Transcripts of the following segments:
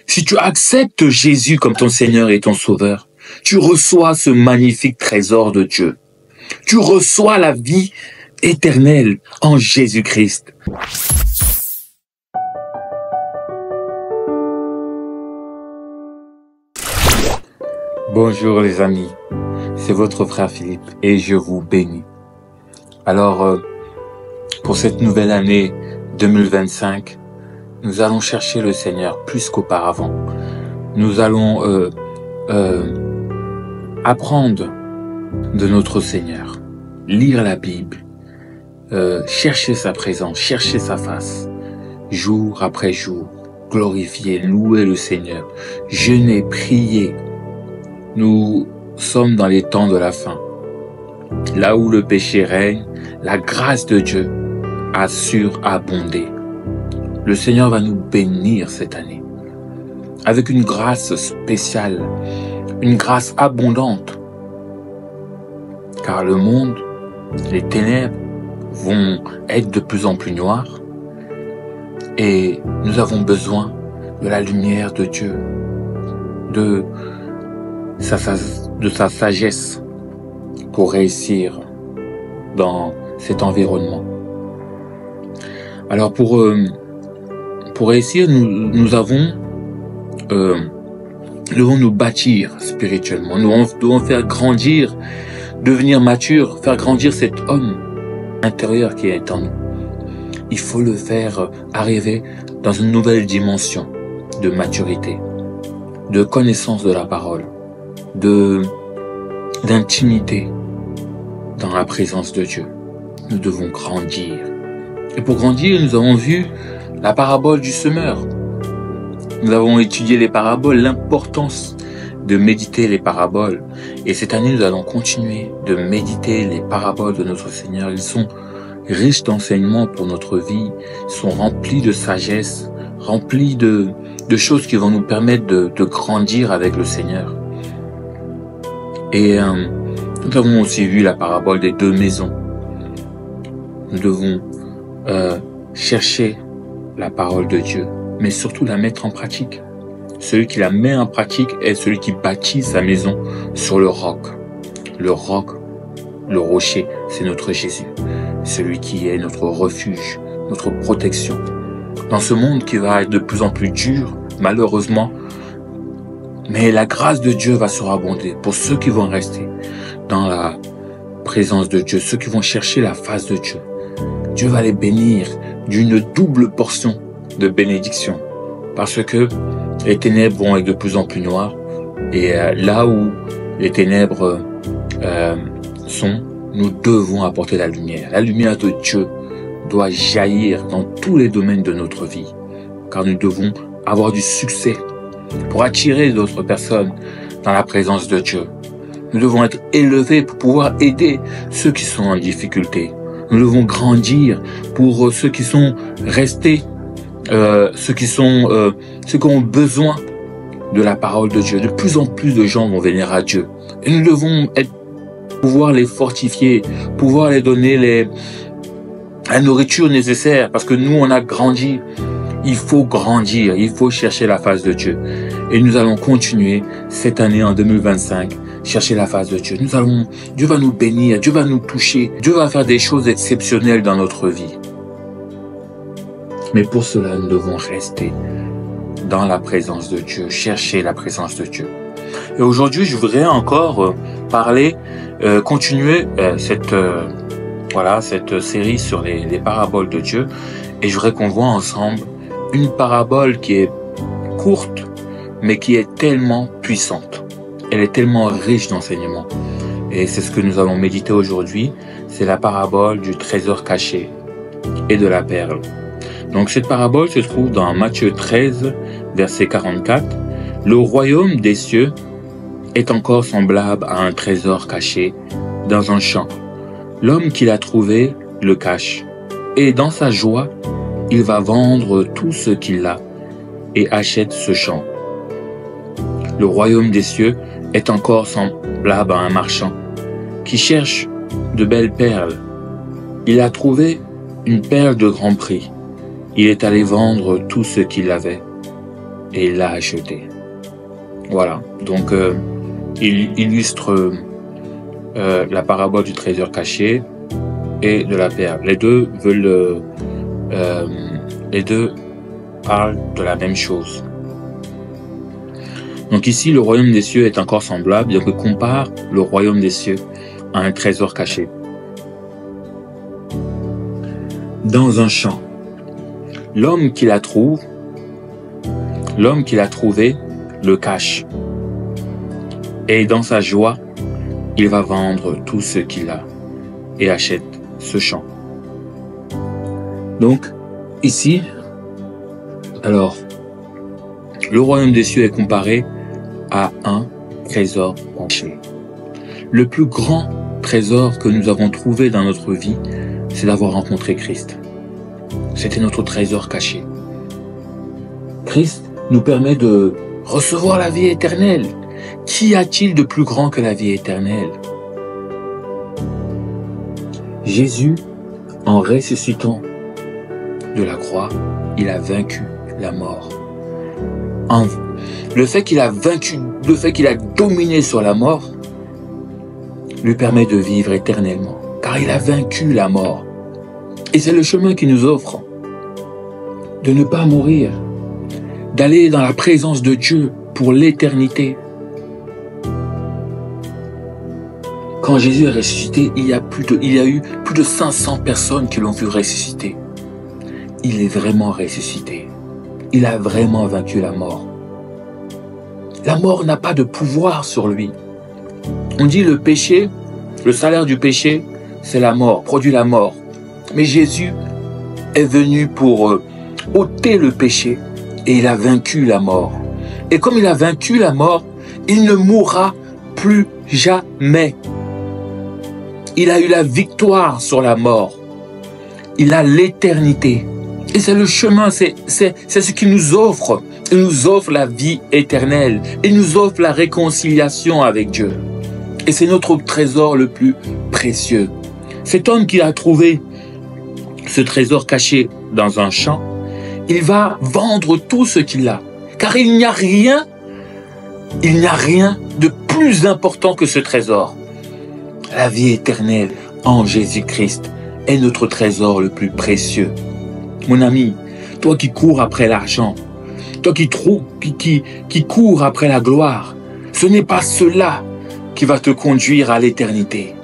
Si tu acceptes Jésus comme ton Seigneur et ton Sauveur, tu reçois ce magnifique trésor de Dieu. Tu reçois la vie éternelle en Jésus-Christ. Bonjour les amis, c'est votre frère Philippe et je vous bénis. Alors, pour cette nouvelle année 2025, nous allons chercher le Seigneur plus qu'auparavant. Nous allons apprendre de notre Seigneur, lire la Bible, chercher sa présence, chercher sa face, jour après jour, glorifier, louer le Seigneur, jeûner, prier. Nous sommes dans les temps de la fin. Là où le péché règne, la grâce de Dieu a surabondé. Le Seigneur va nous bénir cette année avec une grâce spéciale, une grâce abondante. Car le monde, les ténèbres vont être de plus en plus noires et nous avons besoin de la lumière de Dieu, de sa sagesse pour réussir dans cet environnement. Alors pour réussir, nous devons nous bâtir spirituellement. Nous devons faire grandir, devenir mature, faire grandir cet homme intérieur qui est en nous. Il faut le faire arriver dans une nouvelle dimension de maturité, de connaissance de la parole, d'intimité dans la présence de Dieu. Nous devons grandir. Et pour grandir, nous avons vu la parabole du semeur. Nous avons étudié les paraboles, l'importance de méditer les paraboles. Et cette année, nous allons continuer de méditer les paraboles de notre Seigneur. Ils sont riches d'enseignements pour notre vie, ils sont remplis de sagesse, remplis de choses qui vont nous permettre de grandir avec le Seigneur. Et nous avons aussi vu la parabole des deux maisons. Nous devons chercher la parole de Dieu, mais surtout la mettre en pratique. Celui qui la met en pratique est celui qui bâtit sa maison sur le roc. Le roc, le rocher, c'est notre Jésus. Celui qui est notre refuge, notre protection. Dans ce monde qui va être de plus en plus dur, malheureusement, mais la grâce de Dieu va surabonder pour ceux qui vont rester dans la présence de Dieu, ceux qui vont chercher la face de Dieu. Dieu va les bénir d'une double portion de bénédiction parce que les ténèbres vont être de plus en plus noires et là où les ténèbres sont, nous devons apporter la lumière. La lumière de Dieu doit jaillir dans tous les domaines de notre vie car nous devons avoir du succès pour attirer d'autres personnes dans la présence de Dieu. Nous devons être élevés pour pouvoir aider ceux qui sont en difficulté. Nous devons grandir pour ceux qui sont restés, ceux qui ont besoin de la parole de Dieu. De plus en plus de gens vont venir à Dieu. Et nous devons pouvoir les fortifier, pouvoir les donner la nourriture nécessaire parce que nous, on a grandi. Il faut grandir, il faut chercher la face de Dieu. Et nous allons continuer cette année en 2025, chercher la face de Dieu. Dieu va nous bénir, Dieu va nous toucher, Dieu va faire des choses exceptionnelles dans notre vie. Mais pour cela, nous devons rester dans la présence de Dieu, chercher la présence de Dieu. Et aujourd'hui, je voudrais encore continuer cette série sur les paraboles de Dieu. Et je voudrais qu'on voit ensemble une parabole qui est courte, mais qui est tellement puissante. Elle est tellement riche d'enseignements. Et c'est ce que nous allons méditer aujourd'hui. C'est la parabole du trésor caché et de la perle. Donc cette parabole se trouve dans Matthieu 13, verset 44. Le royaume des cieux est encore semblable à un trésor caché dans un champ. L'homme qui l'a trouvé le cache. Et dans sa joie, il va vendre tout ce qu'il a et achète ce champ. Le royaume des cieux est encore semblable à un marchand qui cherche de belles perles. Il a trouvé une perle de grand prix. Il est allé vendre tout ce qu'il avait et il l'a acheté. Voilà, donc il illustre la parabole du trésor caché et de la perle. Les deux parlent de la même chose. Donc ici, le royaume des cieux est encore semblable, donc il compare le royaume des cieux à un trésor caché. Dans un champ, l'homme qui la trouve, l'homme qui l'a trouvé, le cache. Et dans sa joie, il va vendre tout ce qu'il a et achète ce champ. Donc, ici, alors, le royaume des cieux est comparé à un trésor caché. Le plus grand trésor que nous avons trouvé dans notre vie, c'est d'avoir rencontré Christ. C'était notre trésor caché. Christ nous permet de recevoir la vie éternelle. Qu'y a-t-il de plus grand que la vie éternelle? Jésus, en ressuscitant de la croix, il a vaincu la mort. Le fait qu'il a vaincu, le fait qu'il a dominé sur la mort, lui permet de vivre éternellement, car il a vaincu la mort. Et c'est le chemin qu'il nous offre, de ne pas mourir, d'aller dans la présence de Dieu pour l'éternité. Quand Jésus est ressuscité, il y a eu plus de 500 personnes qui l'ont vu ressusciter. Il est vraiment ressuscité. Il a vraiment vaincu la mort. La mort n'a pas de pouvoir sur lui. On dit le péché, le salaire du péché, c'est la mort, produit la mort. Mais Jésus est venu pour ôter le péché et il a vaincu la mort. Et comme il a vaincu la mort, il ne mourra plus jamais. Il a eu la victoire sur la mort. Il a l'éternité. Et c'est le chemin, c'est ce qu'il nous offre. Il nous offre la vie éternelle. Il nous offre la réconciliation avec Dieu. Et c'est notre trésor le plus précieux. Cet homme qui a trouvé ce trésor caché dans un champ, il va vendre tout ce qu'il a. Car il n'y a rien de plus important que ce trésor. La vie éternelle en Jésus-Christ est notre trésor le plus précieux. Mon ami, toi qui cours après l'argent, toi qui cours après la gloire, ce n'est pas cela qui va te conduire à l'éternité.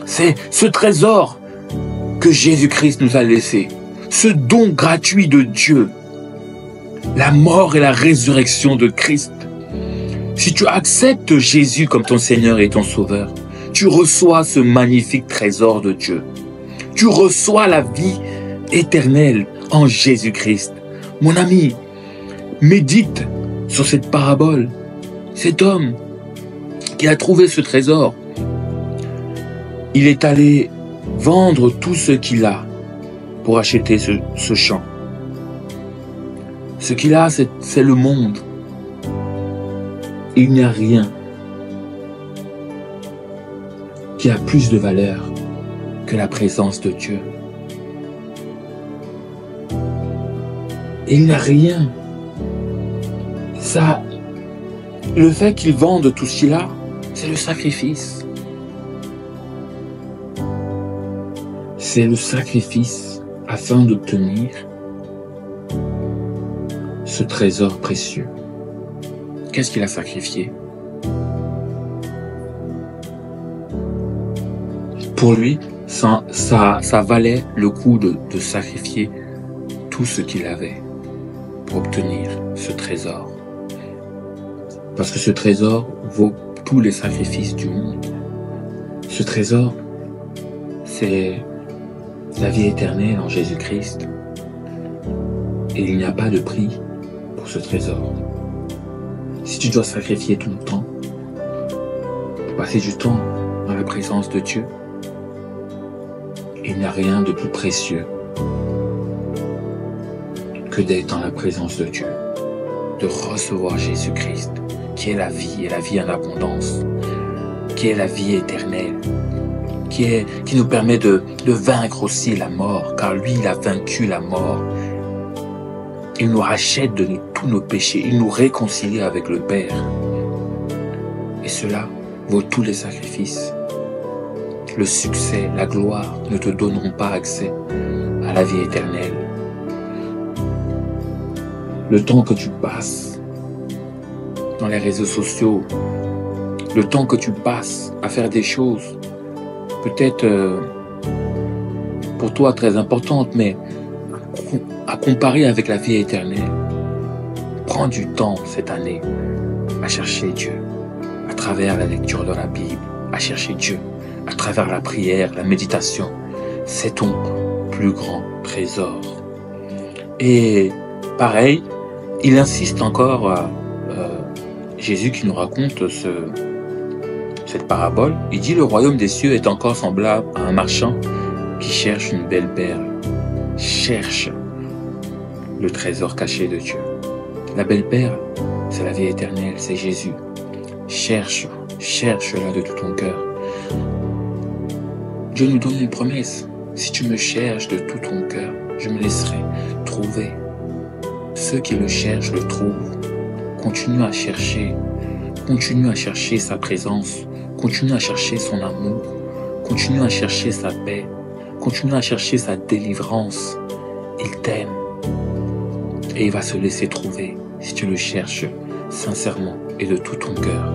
C'est ce trésor que Jésus-Christ nous a laissé, ce don gratuit de Dieu, la mort et la résurrection de Christ. Si tu acceptes Jésus comme ton Seigneur et ton Sauveur, tu reçois ce magnifique trésor de Dieu. Tu reçois la vie éternelle en Jésus-Christ. Mon ami, médite sur cette parabole. Cet homme qui a trouvé ce trésor, il est allé vendre tout ce qu'il a pour acheter ce champ. Ce qu'il a, c'est le monde. Il n'y a rien qui a plus de valeur que la présence de Dieu. Il n'y a rien. Ça, le fait qu'il vende tout ce qu'il a, c'est le sacrifice. C'est le sacrifice afin d'obtenir ce trésor précieux. Qu'est-ce qu'il a sacrifié? Pour lui, ça valait le coup de sacrifier tout ce qu'il avait pour obtenir ce trésor. Parce que ce trésor vaut tous les sacrifices du monde. Ce trésor, c'est la vie éternelle en Jésus-Christ. Et il n'y a pas de prix pour ce trésor. Si tu dois sacrifier ton temps, pour passer du temps dans la présence de Dieu, il n'y a rien de plus précieux que d'être dans la présence de Dieu, de recevoir Jésus-Christ, qui est la vie et la vie en abondance, qui est la vie éternelle, qui nous permet de vaincre aussi la mort, car lui, il a vaincu la mort. Il nous rachète de tous nos péchés. Il nous réconcilie avec le Père. Et cela vaut tous les sacrifices. Le succès, la gloire ne te donneront pas accès à la vie éternelle. Le temps que tu passes dans les réseaux sociaux, le temps que tu passes à faire des choses, peut-être pour toi très importantes, mais à comparer avec la vie éternelle, prends du temps cette année à chercher Dieu, à travers la lecture de la Bible, à chercher Dieu, à travers la prière, la méditation. C'est ton plus grand trésor. Et pareil, il insiste encore, Jésus qui nous raconte cette parabole, il dit: le royaume des cieux est encore semblable à un marchand qui cherche une belle perle. Cherche le trésor caché de Dieu. La belle perle, c'est la vie éternelle, c'est Jésus. Cherche-la de tout ton cœur. Dieu nous donne une promesse. Si tu me cherches de tout ton cœur, je me laisserai trouver. Ceux qui le cherchent le trouvent. Continue à chercher sa présence, continue à chercher son amour, continue à chercher sa paix, continue à chercher sa délivrance. Il t'aime et il va se laisser trouver si tu le cherches sincèrement et de tout ton cœur.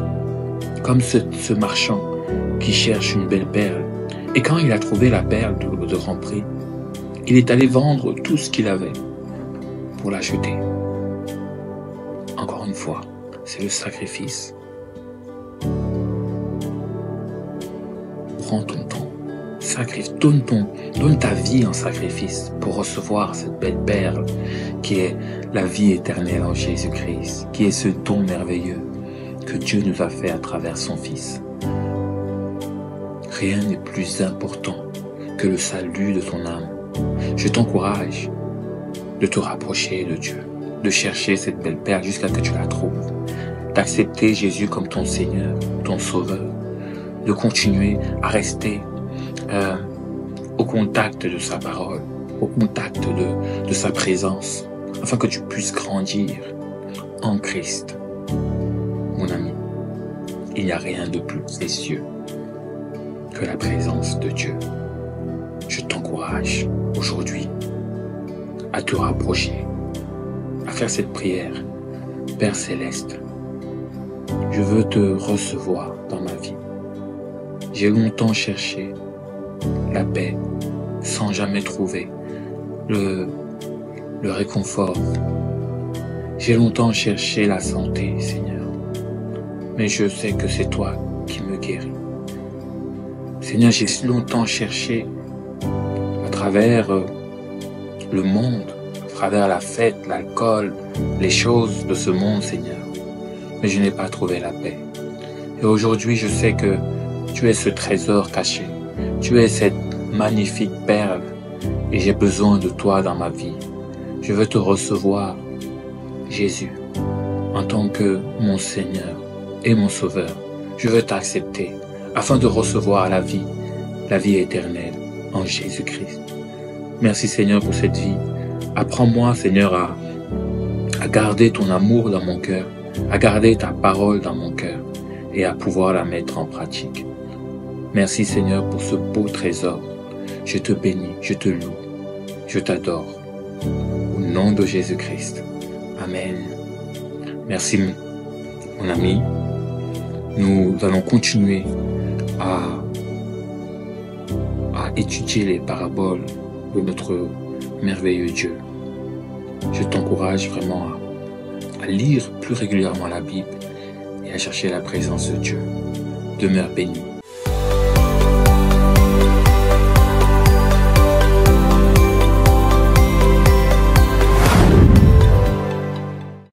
Comme ce marchand qui cherche une belle perle. Et quand il a trouvé la perle de grand prix, il est allé vendre tout ce qu'il avait pour l'acheter. Encore une fois, c'est le sacrifice. Prends ton temps, donne ta vie en sacrifice pour recevoir cette belle perle qui est la vie éternelle en Jésus-Christ, qui est ce don merveilleux que Dieu nous a fait à travers son Fils. Rien n'est plus important que le salut de ton âme. Je t'encourage de te rapprocher de Dieu, de chercher cette belle perle jusqu'à ce que tu la trouves, d'accepter Jésus comme ton Seigneur, ton Sauveur, de continuer à rester au contact de sa parole, au contact de sa présence, afin que tu puisses grandir en Christ. Mon ami, il n'y a rien de plus précieux que la présence de Dieu. Je t'encourage aujourd'hui à te rapprocher, à faire cette prière. Père Céleste, je veux te recevoir dans ma vie. J'ai longtemps cherché la paix sans jamais trouver le réconfort. J'ai longtemps cherché la santé, Seigneur, mais je sais que c'est toi qui me guéris. Seigneur, j'ai si longtemps cherché à travers le monde, à travers la fête, l'alcool, les choses de ce monde, Seigneur, mais je n'ai pas trouvé la paix. Et aujourd'hui, je sais que tu es ce trésor caché, tu es cette magnifique perle, et j'ai besoin de toi dans ma vie. Je veux te recevoir, Jésus, en tant que mon Seigneur et mon Sauveur. Je veux t'accepter afin de recevoir la vie éternelle en Jésus-Christ. Merci Seigneur pour cette vie. Apprends-moi Seigneur à garder ton amour dans mon cœur, à garder ta parole dans mon cœur et à pouvoir la mettre en pratique. Merci Seigneur pour ce beau trésor. Je te bénis, je te loue, je t'adore. Au nom de Jésus-Christ. Amen. Merci mon ami. Nous allons continuer à étudier les paraboles de notre merveilleux Dieu. Je t'encourage vraiment à lire plus régulièrement la Bible et à chercher la présence de Dieu. Demeure béni.